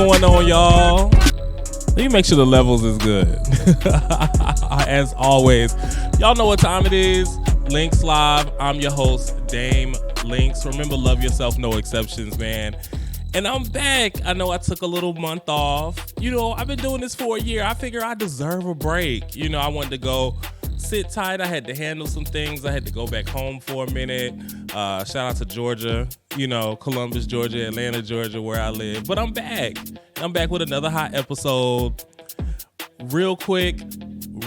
going on, y'all? Let me make sure the levels is good. As always, y'all know what time it is. Lynx Live. I'm your host, Dame Lynx. Remember, love yourself, no exceptions, man. And I'm back. I know I took a little month off. You know, I've been doing this for a year. I figure I deserve a break. You know, I wanted to go sit tight. I had to handle some things. I had to go back home for a minute. Shout out to Georgia, you know, Columbus, Georgia, Atlanta, Georgia, where I live. But I'm back. I'm back with another hot episode. Real quick,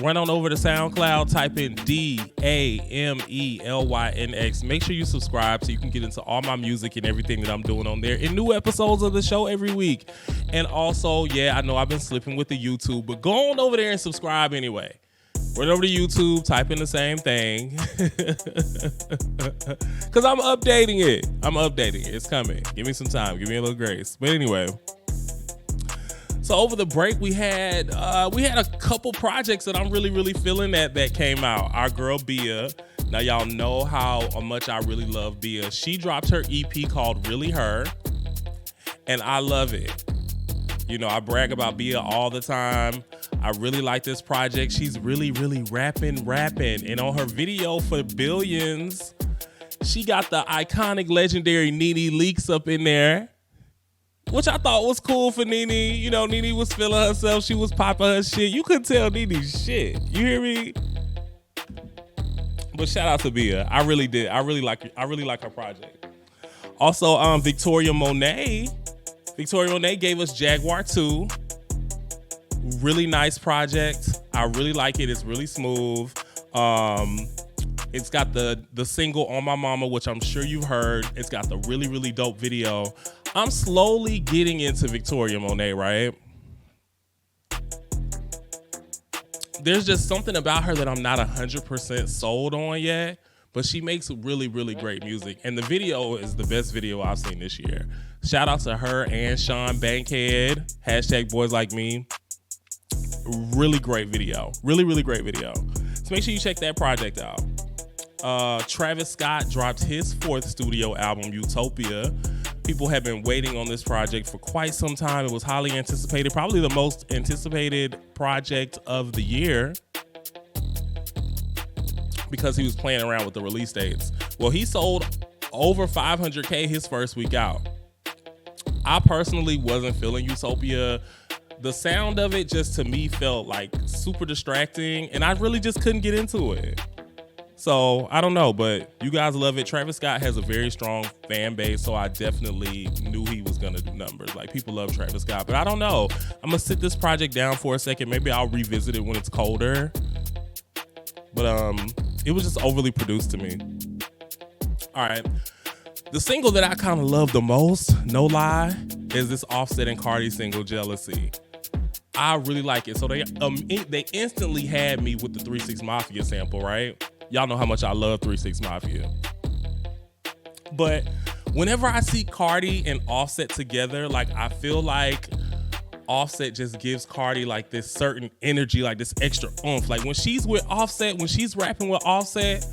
run on over to Soundcloud, type in DAME LYNX. Make sure you subscribe so you can get into all my music and everything that I'm doing on there and new episodes of the show every week. And also, yeah, I know I've been slipping with the YouTube, but go on over there and subscribe anyway. Run over to YouTube, type in the same thing. Because I'm updating it. It's coming. Give me some time. Give me a little grace. But anyway. So over the break, we had a couple projects that I'm really feeling that came out. Our girl, Bia. Now, y'all know how much I really love Bia. She dropped her EP called Really Her. And I love it. You know, I brag about Bia all the time. I really like this project. She's really rapping. And on her video for Billions, she got the iconic, legendary Nene Leakes up in there, which I thought was cool for Nene. You know, Nene was feeling herself. She was popping her shit. You couldn't tell Nene's shit. You hear me? But shout out to Bia. I really did. I really like her project. Also, Victoria Monet. Victoria Monet gave us Jaguar 2. Really nice project. I really like it. It's really smooth. It's got the single On My Mama, which I'm sure you've heard. It's got the really dope video. I'm slowly getting into Victoria Monet, right? There's just something about her that I'm not 100% sold on yet, but she makes really great music. And the video is the best video I've seen this year. Shout out to her and Sean Bankhead. #BoysLikeMe. Really great video. Really great video. So make sure you check that project out. Travis Scott dropped his 4th studio album, Utopia. People have been waiting on this project for quite some time. It was highly anticipated, probably the most anticipated project of the year, because he was playing around with the release dates. Well, he sold over 500K his first week out. I personally wasn't feeling Utopia. The sound of it just to me felt like super distracting, and I really just couldn't get into it. So I don't know, but you guys love it. Travis Scott has a very strong fan base, so I definitely knew he was gonna do numbers. Like, people love Travis Scott, but I don't know. I'm gonna sit this project down for a second. Maybe I'll revisit it when it's colder. But it was just overly produced to me. All right. The single that I kind of love the most, no lie, is this Offset and Cardi single, Jealousy. I really like it. So they instantly had me with the 3 6 Mafia sample, right? Y'all know how much I love 3 6 Mafia. But whenever I see Cardi and Offset together, like, I feel like Offset just gives Cardi like this certain energy, like this extra oomph. Like, when she's with Offset, when she's rapping with Offset,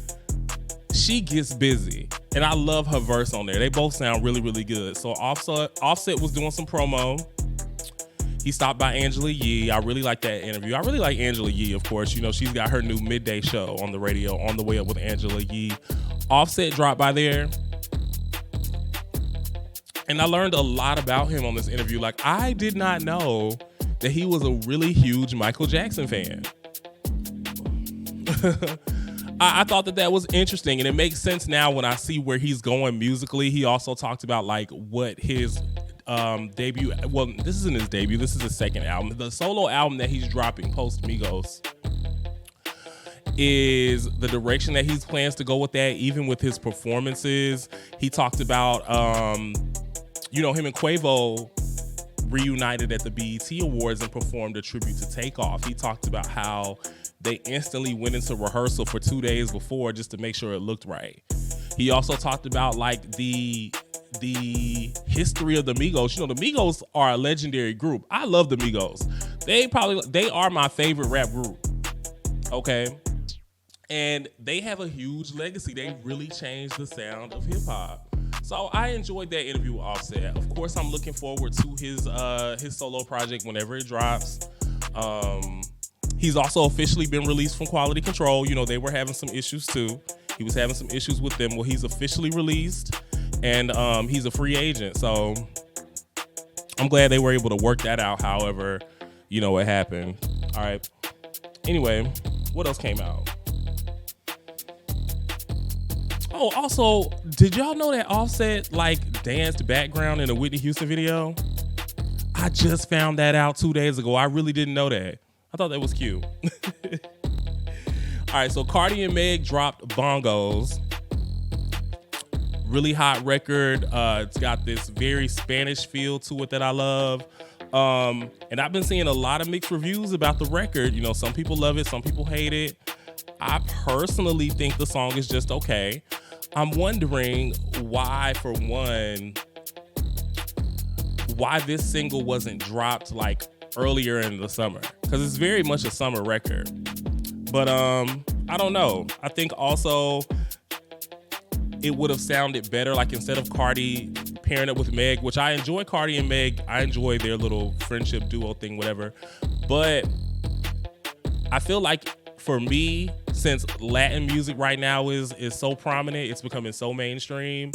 she gets busy. And I love her verse on there. They both sound really good. So Offset was doing some promo. He stopped by Angela Yee. I really like that interview. I really like Angela Yee, of course. You know, she's got her new midday show on the radio, On the Way Up with Angela Yee. Offset dropped by there. And I learned a lot about him on this interview. Like, I did not know that he was a really huge Michael Jackson fan. I thought that was interesting, and it makes sense now when I see where he's going musically. He also talked about like what his debut, well, this isn't his debut, this is his second album. The solo album that he's dropping post Migos is the direction that he plans to go with that, even with his performances. He talked about you know, him and Quavo reunited at the BET Awards and performed a tribute to Takeoff. He talked about how they instantly went into rehearsal for 2 days before just to make sure it looked right. He also talked about like the history of the Migos. You know, the Migos are a legendary group. I love the Migos. They are my favorite rap group. Okay. And they have a huge legacy. They really changed the sound of hip hop. So I enjoyed that interview with Offset. Of course, I'm looking forward to his solo project whenever it drops. He's also officially been released from Quality Control. You know, they were having some issues too. He was having some issues with them. Well, he's officially released, and he's a free agent. So I'm glad they were able to work that out. However, you know, it happened. All right. Anyway, what else came out? Oh, also, did y'all know that Offset like danced background in a Whitney Houston video? I just found that out 2 days ago. I really didn't know that. I thought that was cute. All right, so Cardi and Meg dropped Bongos. Really hot record. It's got this very Spanish feel to it that I love. And I've been seeing a lot of mixed reviews about the record. You know, some people love it, some people hate it. I personally think the song is just okay. I'm wondering why, for one, why this single wasn't dropped like earlier in the summer, because it's very much a summer record. But I don't know. I think also it would have sounded better, like instead of Cardi pairing up with Meg, which I enjoy Cardi and Meg. I enjoy their little friendship duo thing, whatever. But I feel like for me, since Latin music right now is so prominent, it's becoming so mainstream,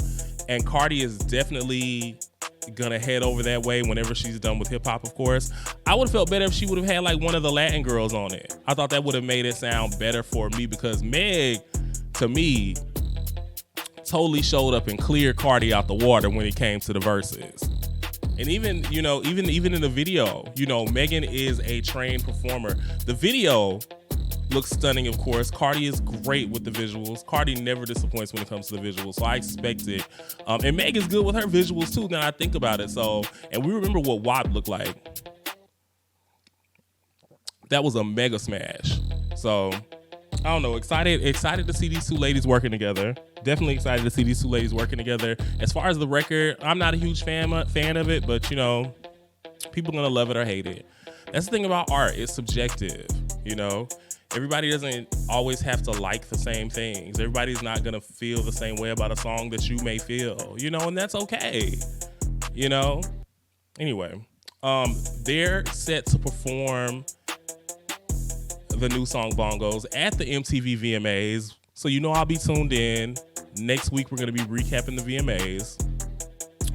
and Cardi is definitely gonna head over that way whenever she's done with hip hop, of course. I would have felt better if she would have had like one of the Latin girls on it. I thought that would have made it sound better for me, because Meg, to me, totally showed up and cleared Cardi out the water when it came to the verses. And even in the video, you know, Megan is a trained performer. The video looks stunning, of course. Cardi is great with the visuals. Cardi never disappoints when it comes to the visuals, so I expect it. And Meg is good with her visuals too, now I think about it. So, and we remember what WAP looked like. That was a mega smash. So, I don't know, excited to see these two ladies working together. Definitely excited to see these two ladies working together. As far as the record, I'm not a huge fan of it, but you know, people are gonna love it or hate it. That's the thing about art, it's subjective, you know? Everybody doesn't always have to like the same things. Everybody's not gonna feel the same way about a song that you may feel, you know, and that's okay, you know? Anyway, they're set to perform the new song Bongos at the MTV VMAs. So you know I'll be tuned in. Next week we're gonna be recapping the VMAs.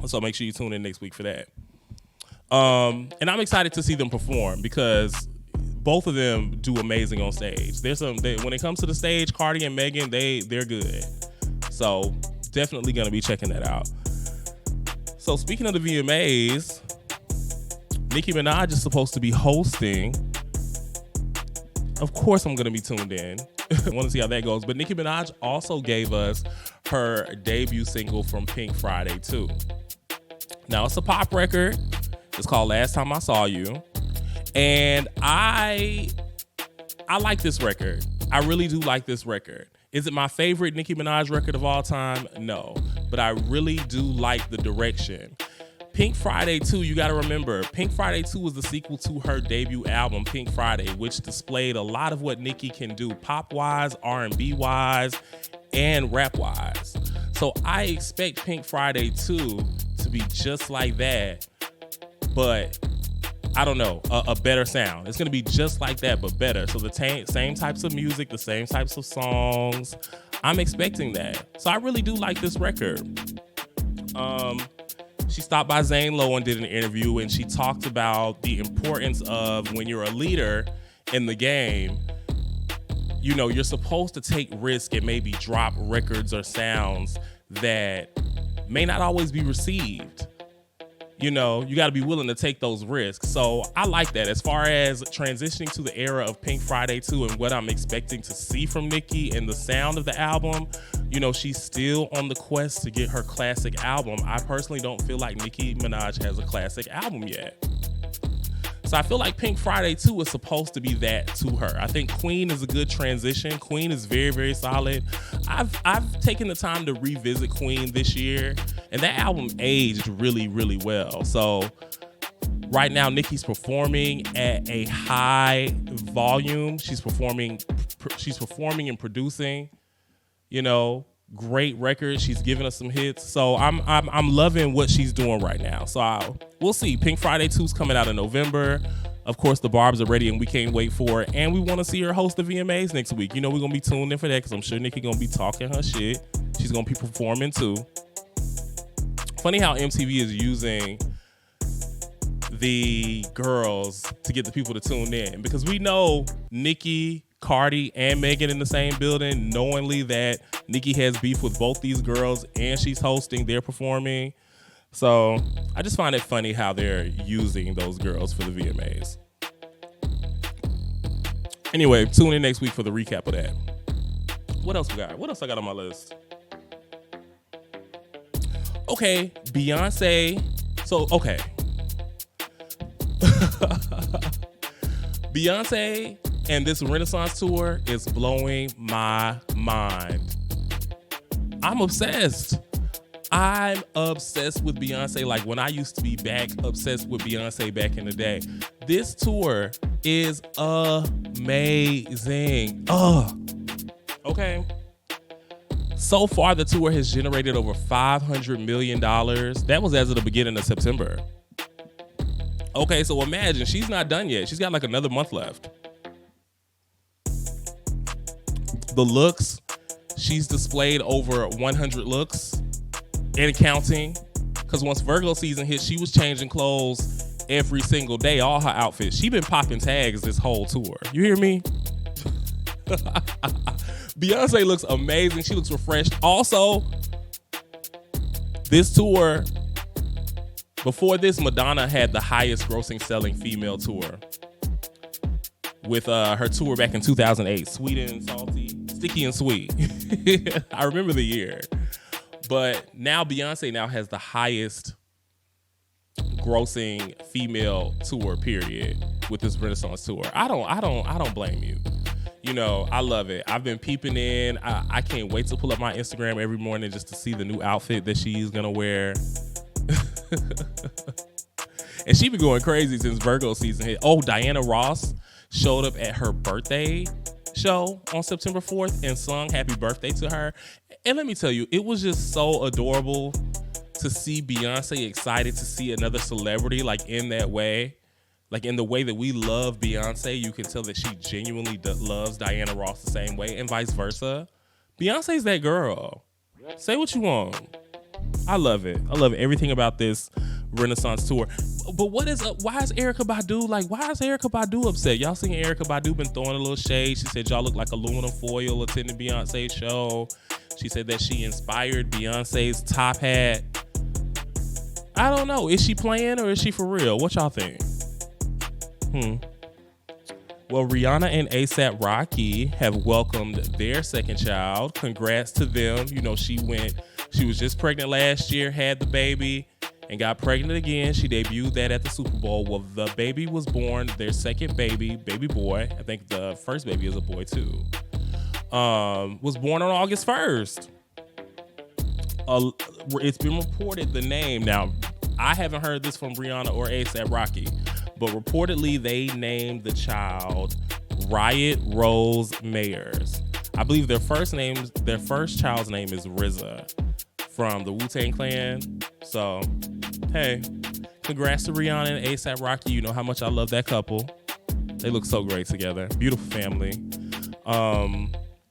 So make sure you tune in next week for that. And I'm excited to see them perform, because both of them do amazing on stage. When it comes to the stage, Cardi and Megan, they're good. So definitely gonna be checking that out. So speaking of the VMAs, Nicki Minaj is supposed to be hosting. Of course I'm gonna be tuned in. I want to see how that goes. But Nicki Minaj also gave us her debut single from Pink Friday too. Now it's a pop record. It's called Last Time I Saw You. And I like this record. I really do like this record. Is it my favorite Nicki Minaj record of all time? No. But I really do like the direction. Pink Friday 2, you gotta remember, Pink Friday 2 was the sequel to her debut album, Pink Friday, which displayed a lot of what Nicki can do pop-wise, R&B-wise, and rap-wise. So I expect Pink Friday 2 to be just like that, but I don't know, a better sound. It's gonna be just like that, but better. So the same types of music, the same types of songs. I'm expecting that. So I really do like this record. She stopped by Zane Lowe and did an interview, and she talked about the importance of when you're a leader in the game, you know, you're supposed to take risk and maybe drop records or sounds that may not always be received. You know, you got to be willing to take those risks. So I like that. As far as transitioning to the era of Pink Friday 2 and what I'm expecting to see from Nicki and the sound of the album, you know, she's still on the quest to get her classic album. I personally don't feel like Nicki Minaj has a classic album yet. So I feel like Pink Friday 2 is supposed to be that to her. I think Queen is a good transition. Queen is very, very solid. I've taken the time to revisit Queen this year, and that album aged really, really well. So right now, Nicki's performing at a high volume. She's performing and producing, you know, great record. She's giving us some hits. So I'm loving what she's doing right now. So we'll see. Pink Friday 2's coming out in November. Of course, the Barbs are ready and we can't wait for it. And we want to see her host the VMAs next week. You know, we're going to be tuned in for that because I'm sure Nicki going to be talking her shit. She's going to be performing too. Funny how MTV is using the girls to get the people to tune in, because we know Nicki, Cardi, and Megan in the same building, knowingly that Nicki has beef with both these girls and she's hosting, they're performing. So I just find it funny how they're using those girls for the VMAs. Anyway, tune in next week for the recap of that. What else we got? What else I got on my list? Okay, Beyonce. So, okay. Beyonce and this Renaissance tour is blowing my mind. I'm obsessed. I'm obsessed with Beyonce like when I used to be obsessed with Beyonce back in the day. This tour is amazing. Okay. So far, the tour has generated over $500 million. That was as of the beginning of September. Okay, so imagine, she's not done yet. She's got like another month left. The looks, she's displayed over 100 looks and counting. Because once Virgo season hit, she was changing clothes every single day, all her outfits. She been popping tags this whole tour. You hear me? Beyonce looks amazing. She looks refreshed. Also, this tour, before this, Madonna had the highest grossing selling female tour with her tour back in 2008, Sweet and Salty, Sticky and Sweet. I remember the year. But now Beyonce now has the highest grossing female tour, period, with this Renaissance tour. I don't blame you. You know, I love it. I've been peeping in. I can't wait to pull up my Instagram every morning just to see the new outfit that she's gonna wear. And she been going crazy since Virgo season hit. Oh, Diana Ross showed up at her birthday show on September 4th and sung happy birthday to her. And let me tell you, it was just so adorable to see Beyonce excited to see another celebrity like in that way. Like in the way that we love Beyonce, you can tell that she genuinely loves Diana Ross the same way, and vice versa. Beyonce's that girl. Say what you want. I love it. I love everything about this Renaissance tour. But why is Erykah Badu upset? Y'all seen Erykah Badu been throwing a little shade. She said y'all look like aluminum foil attending Beyonce's show. She said that she inspired Beyonce's top hat. I don't know. Is she playing or is she for real? What y'all think? Well, Rihanna and A$AP Rocky have welcomed their second child. Congrats to them. You know, she was just pregnant last year, had the baby, and got pregnant again. She debuted that at the Super Bowl. Well, the baby was born, their second baby boy. I think the first baby is a boy too. Was born on August 1st. It's been reported the name. Now, I haven't heard this from Rihanna or A$AP Rocky, but reportedly they named the child Riot Rose Mayers. I believe their first child's name is RZA from the Wu-Tang Clan. So, hey, congrats to Rihanna and A$AP Rocky. You know how much I love that couple. They look so great together. Beautiful family.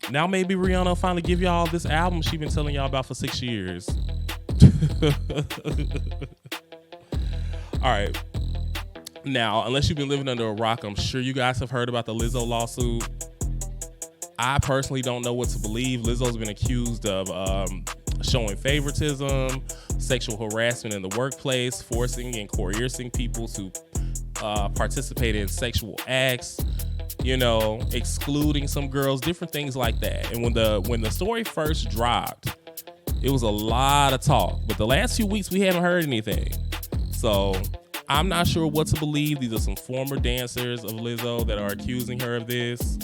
Now maybe Rihanna will finally give y'all this album she's been telling y'all about for 6 years. All right. Now, unless you've been living under a rock, I'm sure you guys have heard about the Lizzo lawsuit. I personally don't know what to believe. Lizzo's been accused of showing favoritism, sexual harassment in the workplace, forcing and coercing people to participate in sexual acts, you know, excluding some girls, different things like that. And when the story first dropped, it was a lot of talk. But the last few weeks, we haven't heard anything. So I'm not sure what to believe. These are some former dancers of Lizzo that are accusing her of this.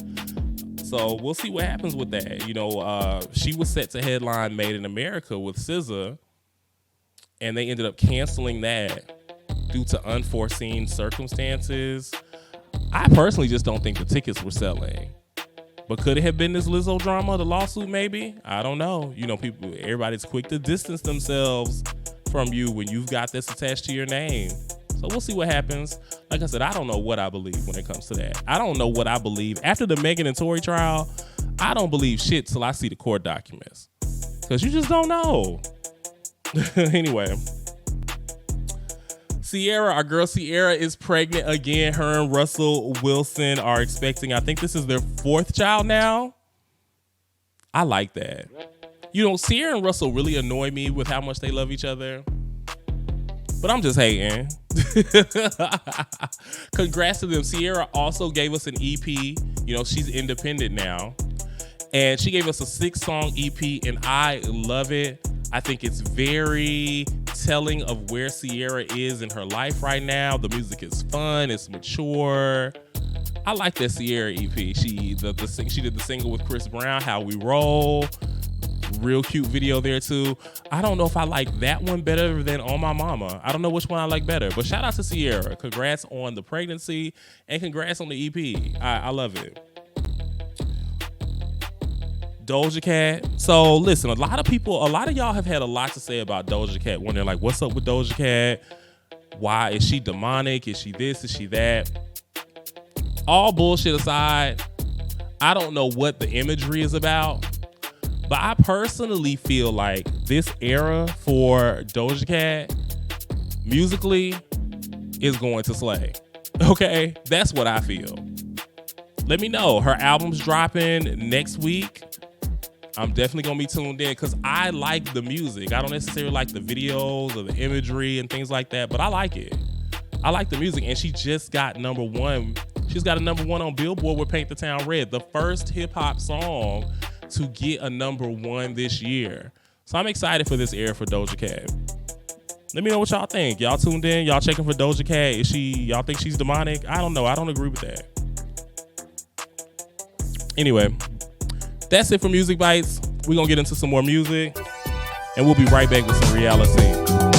So we'll see what happens with that. You know, she was set to headline Made in America with SZA, and they ended up canceling that due to unforeseen circumstances. I personally just don't think the tickets were selling. But could it have been this Lizzo drama, the lawsuit? Maybe. I don't know. You know, everybody's quick to distance themselves from you when you've got this attached to your name. So we'll see what happens. Like I said, I don't know what I believe when it comes to that. I don't know what I believe. After the Megan and Tory trial, I don't believe shit till I see the court documents. Because you just don't know. Anyway. Ciara, our girl Ciara is pregnant again. Her and Russell Wilson are expecting, I think this is their 4th child now. I like that. You know, Ciara and Russell really annoy me with how much they love each other. But I'm just hating. Congrats to them. Ciara also gave us an EP. You know, she's independent now. And she gave us a 6-song EP, and I love it. I think it's very telling of where Ciara is in her life right now. The music is fun. It's mature. I like that Ciara EP. She did the single with Chris Brown, How We Roll. Real cute video there too. I don't know if I like that one better than On My Mama. I don't know which one I like better. But shout out to Ciara. Congrats on the pregnancy and congrats on the EP. I love it. Doja Cat. So listen, a lot of y'all have had a lot to say about Doja Cat when they're like, what's up with Doja Cat? Why is she demonic? Is she this? Is she that? All bullshit aside, I don't know what the imagery is about, but I personally feel like this era for Doja Cat musically is going to slay. Okay? That's what I feel. Let me know. Her album's dropping next week. I'm definitely going to be tuned in because I like the music. I don't necessarily like the videos or the imagery and things like that, but I like it. I like the music, and she just got #1. She's got a #1 on Billboard with Paint the Town Red, the first hip-hop song to get a #1 this year. So I'm excited for this era for Doja Cat. Let me know what y'all think. Y'all tuned in? Y'all checking for Doja Cat? Y'all think she's demonic? I don't know. I don't agree with that. Anyway, that's it for Music Bites. We're going to get into some more music, and we'll be right back with some reality.